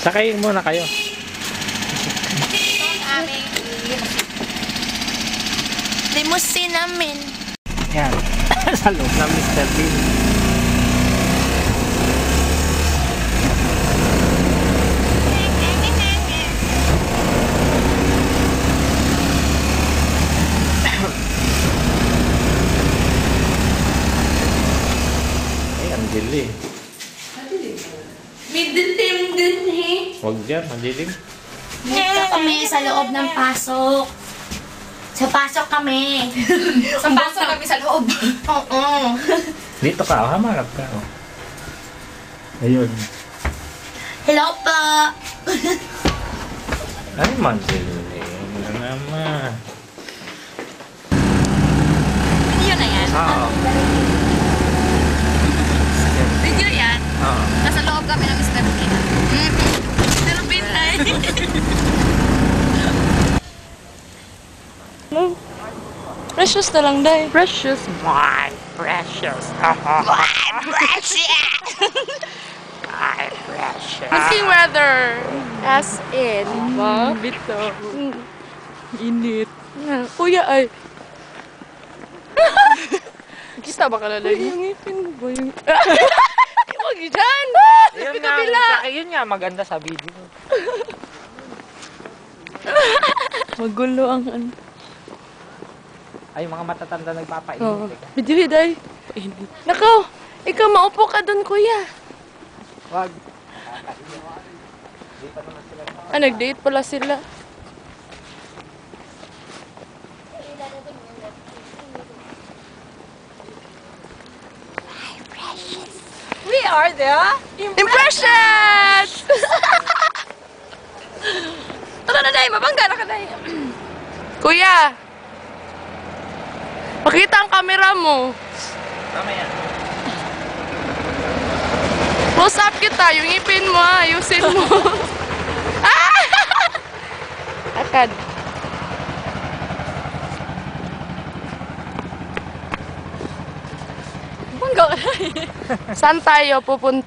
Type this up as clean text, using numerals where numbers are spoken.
Sakay muna kayo. Ito ang aming limousine namin. Yan. Sa loob ng Mr. Bean. Ay, ang dilim. May dilim din eh. Huwag dyan, ang dilim. Dito kami sa loob ng pasok. Sa pasok kami. Sa pasok kami sa loob. Oo. Dito ka, oh, hamarap ka. Oh. Ayun. Hello po. Ay, man dilim na naman. Video na yan? Oo. Video yan? Oo. Nasa loob kami ng Mr. Bean. Mr. Bean ay. Precious na lang, Day. Precious, my precious. My precious! My precious. Kunting weather. As in, diba? Bito. Init. Kuya ay. Kita ba kalalay? Yung ngipin ba yung... Huwag dyan! Yun Sa nga, kabila! yun nga maganda sa video. Magulo ang ano. Ay, mga matatanda nagpapainit. Oh. Video Day. Painit. Nako! Ikaw, maupo ka doon, kuya. Wag. Ah, nag-date pala sila. We are the Impressions! Tara na, Day. Mabangga na ka, Day. Kuya! Pakita ang camera mo. Mamaya. Close up kita. Yung ipin mo, ayusin mo. Ah! Akad. Bangga ka, Day. Saan tayo pupunta?